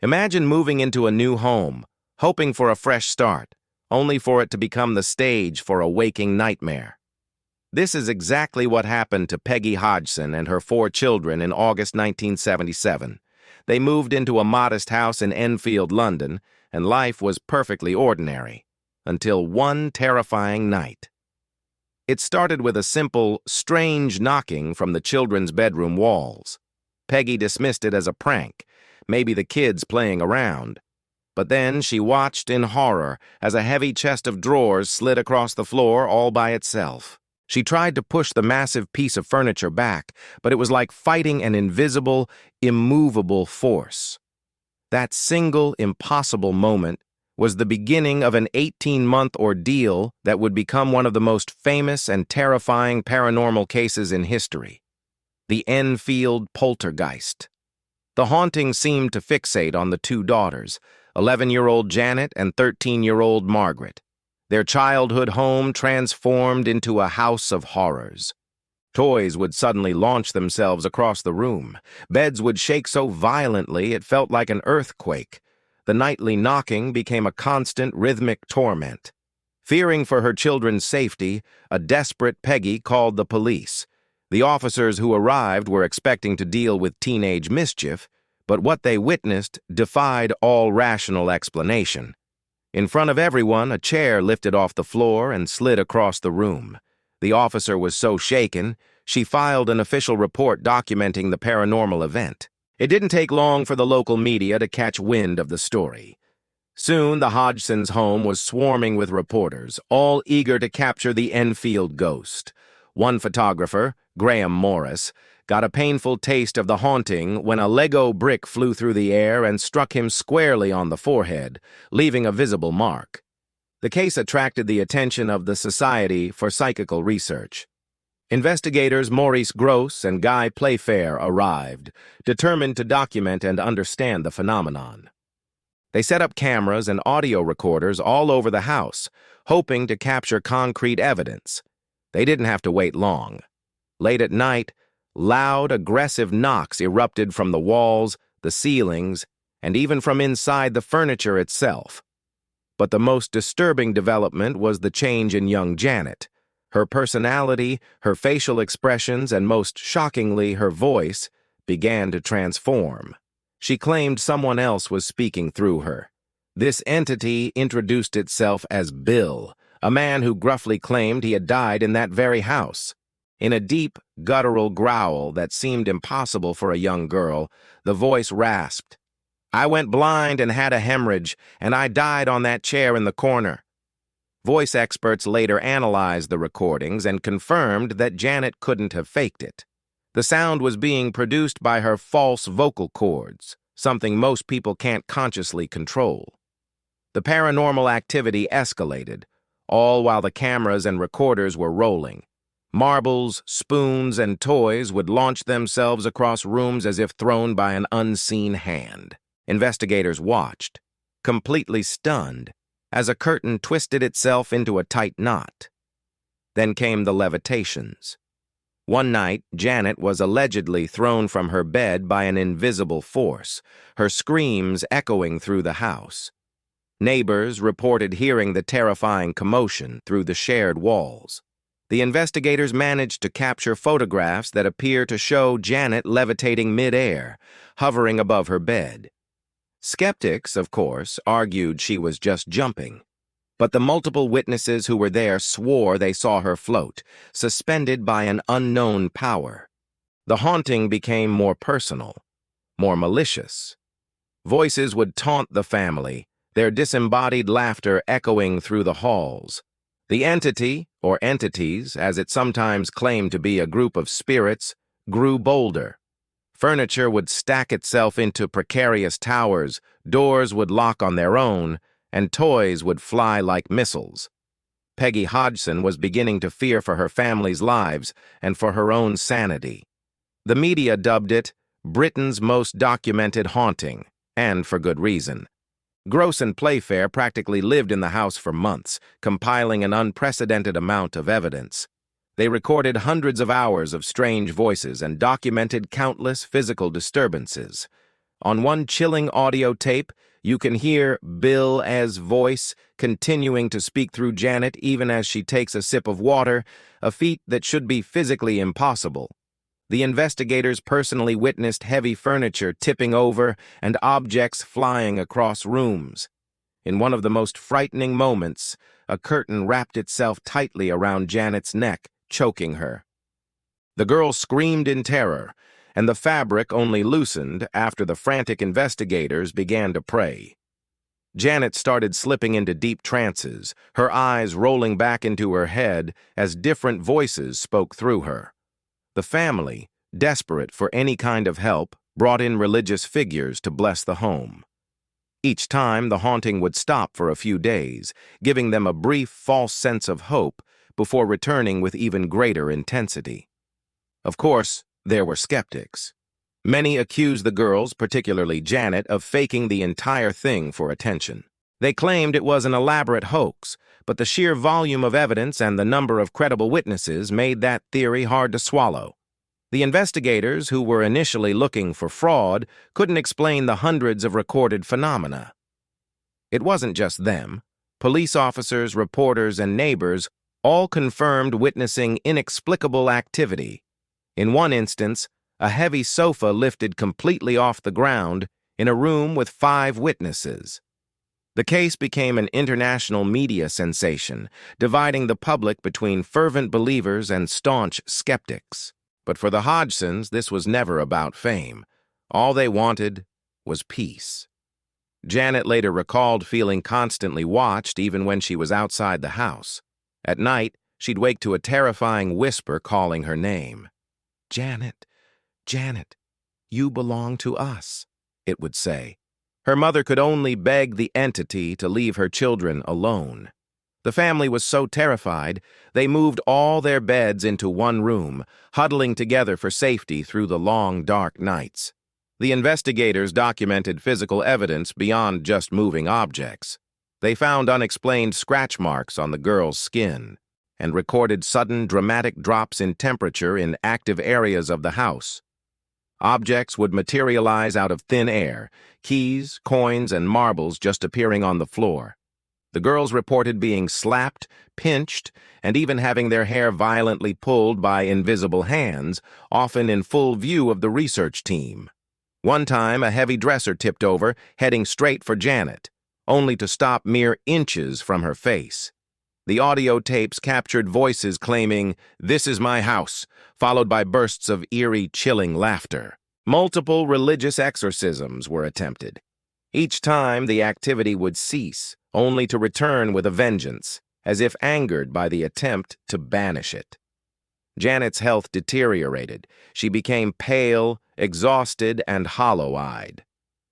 Imagine moving into a new home, hoping for a fresh start, only for it to become the stage for a waking nightmare. This is exactly what happened to Peggy Hodgson and her 4 children in August 1977. They moved into a modest house in Enfield, London, and life was perfectly ordinary, until one terrifying night. It started with a simple, strange knocking from the children's bedroom walls. Peggy dismissed it as a prank, maybe the kids playing around. But then she watched in horror as a heavy chest of drawers slid across the floor all by itself. She tried to push the massive piece of furniture back, but it was like fighting an invisible, immovable force. That single, impossible moment was the beginning of an 18-month ordeal that would become one of the most famous and terrifying paranormal cases in history. The Enfield Poltergeist. The haunting seemed to fixate on the 2 daughters, 11-year-old Janet and 13-year-old Margaret. Their childhood home transformed into a house of horrors. Toys would suddenly launch themselves across the room. Beds would shake so violently it felt like an earthquake. The nightly knocking became a constant rhythmic torment. Fearing for her children's safety, a desperate Peggy called the police. The officers who arrived were expecting to deal with teenage mischief, but what they witnessed defied all rational explanation. In front of everyone, a chair lifted off the floor and slid across the room. The officer was so shaken, she filed an official report documenting the paranormal event. It didn't take long for the local media to catch wind of the story. Soon, the Hodgsons' home was swarming with reporters, all eager to capture the Enfield ghost. One photographer, Graham Morris, got a painful taste of the haunting when a Lego brick flew through the air and struck him squarely on the forehead, leaving a visible mark. The case attracted the attention of the Society for Psychical Research. Investigators Maurice Gross and Guy Playfair arrived, determined to document and understand the phenomenon. They set up cameras and audio recorders all over the house, hoping to capture concrete evidence. They didn't have to wait long. Late at night, loud, aggressive knocks erupted from the walls, the ceilings, and even from inside the furniture itself. But the most disturbing development was the change in young Janet. Her personality, her facial expressions, and most shockingly, her voice, began to transform. She claimed someone else was speaking through her. This entity introduced itself as Bill, a man who gruffly claimed he had died in that very house. In a deep, guttural growl that seemed impossible for a young girl, the voice rasped, "I went blind and had a hemorrhage, and I died on that chair in the corner." Voice experts later analyzed the recordings and confirmed that Janet couldn't have faked it. The sound was being produced by her false vocal cords, something most people can't consciously control. The paranormal activity escalated, all while the cameras and recorders were rolling. Marbles, spoons, and toys would launch themselves across rooms as if thrown by an unseen hand. Investigators watched, completely stunned, as a curtain twisted itself into a tight knot. Then came the levitations. One night, Janet was allegedly thrown from her bed by an invisible force, her screams echoing through the house. Neighbors reported hearing the terrifying commotion through the shared walls. The investigators managed to capture photographs that appear to show Janet levitating mid-air, hovering above her bed. Skeptics, of course, argued she was just jumping. But the multiple witnesses who were there swore they saw her float, suspended by an unknown power. The haunting became more personal, more malicious. Voices would taunt the family, their disembodied laughter echoing through the halls. The entity, or entities, as it sometimes claimed to be a group of spirits, grew bolder. Furniture would stack itself into precarious towers, doors would lock on their own, and toys would fly like missiles. Peggy Hodgson was beginning to fear for her family's lives and for her own sanity. The media dubbed it Britain's most documented haunting, and for good reason. Gross and Playfair practically lived in the house for months, compiling an unprecedented amount of evidence. They recorded hundreds of hours of strange voices and documented countless physical disturbances. On one chilling audio tape, you can hear Bill's voice continuing to speak through Janet even as she takes a sip of water, a feat that should be physically impossible. The investigators personally witnessed heavy furniture tipping over and objects flying across rooms. In one of the most frightening moments, a curtain wrapped itself tightly around Janet's neck, choking her. The girl screamed in terror, and the fabric only loosened after the frantic investigators began to pray. Janet started slipping into deep trances, her eyes rolling back into her head as different voices spoke through her. The family, desperate for any kind of help, brought in religious figures to bless the home. Each time, the haunting would stop for a few days, giving them a brief, false sense of hope before returning with even greater intensity. Of course, there were skeptics. Many accused the girls, particularly Janet, of faking the entire thing for attention. They claimed it was an elaborate hoax, but the sheer volume of evidence and the number of credible witnesses made that theory hard to swallow. The investigators, who were initially looking for fraud, couldn't explain the hundreds of recorded phenomena. It wasn't just them. Police officers, reporters, and neighbors all confirmed witnessing inexplicable activity. In one instance, a heavy sofa lifted completely off the ground in a room with 5 witnesses. The case became an international media sensation, dividing the public between fervent believers and staunch skeptics. But for the Hodgsons, this was never about fame. All they wanted was peace. Janet later recalled feeling constantly watched even when she was outside the house. At night, she'd wake to a terrifying whisper calling her name. "Janet, Janet, you belong to us," it would say. Her mother could only beg the entity to leave her children alone. The family was so terrified, they moved all their beds into one room, huddling together for safety through the long, dark nights. The investigators documented physical evidence beyond just moving objects. They found unexplained scratch marks on the girl's skin and recorded sudden, dramatic drops in temperature in active areas of the house. Objects would materialize out of thin air, keys, coins, and marbles just appearing on the floor. The girls reported being slapped, pinched, and even having their hair violently pulled by invisible hands, often in full view of the research team. One time, a heavy dresser tipped over, heading straight for Janet, only to stop mere inches from her face. The audio tapes captured voices claiming, "This is my house," followed by bursts of eerie, chilling laughter. Multiple religious exorcisms were attempted. Each time, the activity would cease, only to return with a vengeance, as if angered by the attempt to banish it. Janet's health deteriorated. She became pale, exhausted, and hollow-eyed.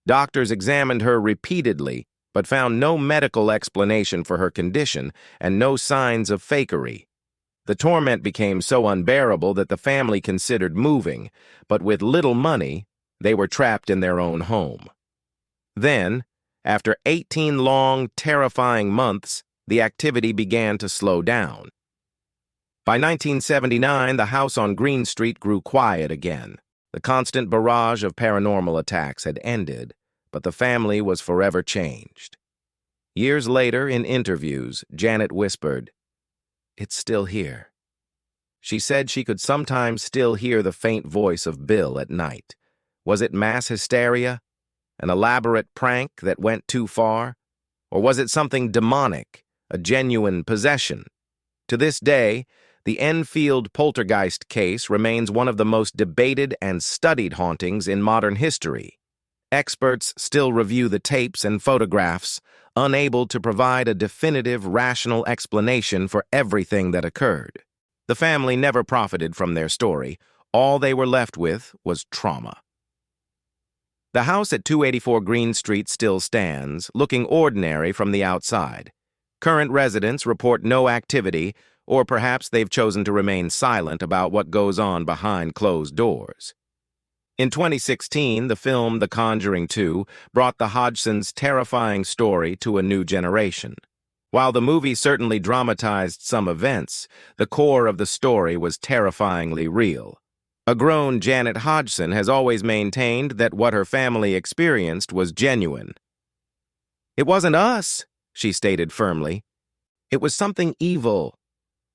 Doctors examined her repeatedly, but found no medical explanation for her condition and no signs of fakery. The torment became so unbearable that the family considered moving, but with little money, they were trapped in their own home. Then, after 18 long, terrifying months, the activity began to slow down. By 1979, the house on Green Street grew quiet again. The constant barrage of paranormal attacks had ended, but the family was forever changed. Years later, in interviews, Janet whispered, "It's still here." She said she could sometimes still hear the faint voice of Bill at night. Was it mass hysteria? An elaborate prank that went too far? Or was it something demonic, a genuine possession? To this day, the Enfield Poltergeist case remains one of the most debated and studied hauntings in modern history. Experts still review the tapes and photographs, unable to provide a definitive, rational explanation for everything that occurred. The family never profited from their story. All they were left with was trauma. The house at 284 Green Street still stands, looking ordinary from the outside. Current residents report no activity, or perhaps they've chosen to remain silent about what goes on behind closed doors. In 2016, the film The Conjuring 2 brought the Hodgsons' terrifying story to a new generation. While the movie certainly dramatized some events, the core of the story was terrifyingly real. A grown Janet Hodgson has always maintained that what her family experienced was genuine. "It wasn't us," she stated firmly. "It was something evil,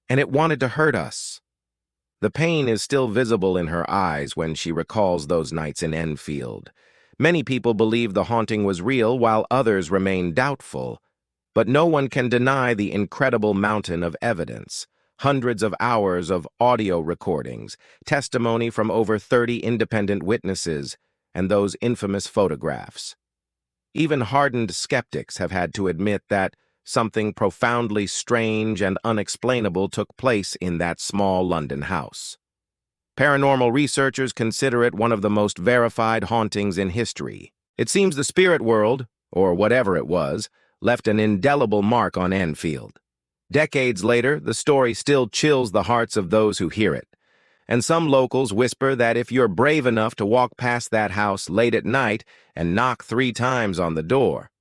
and it wanted to hurt us." The pain is still visible in her eyes when she recalls those nights in Enfield. Many people believe the haunting was real while others remain doubtful, but no one can deny the incredible mountain of evidence. Hundreds of hours of audio recordings, testimony from over 30 independent witnesses, and those infamous photographs. Even hardened skeptics have had to admit that something profoundly strange and unexplainable took place in that small London house. Paranormal researchers consider it one of the most verified hauntings in history. It seems the spirit world, or whatever it was, left an indelible mark on Enfield. Decades later, the story still chills the hearts of those who hear it, and some locals whisper that if you're brave enough to walk past that house late at night and knock 3 times on the door,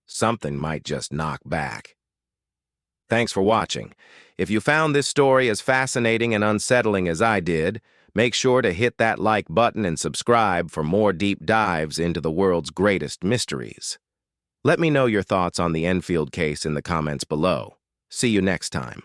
something might just knock back. Thanks for watching. If you found this story as fascinating and unsettling as I did, make sure to hit that like button and subscribe for more deep dives into the world's greatest mysteries. Let me know your thoughts on the Enfield case in the comments below. See you next time.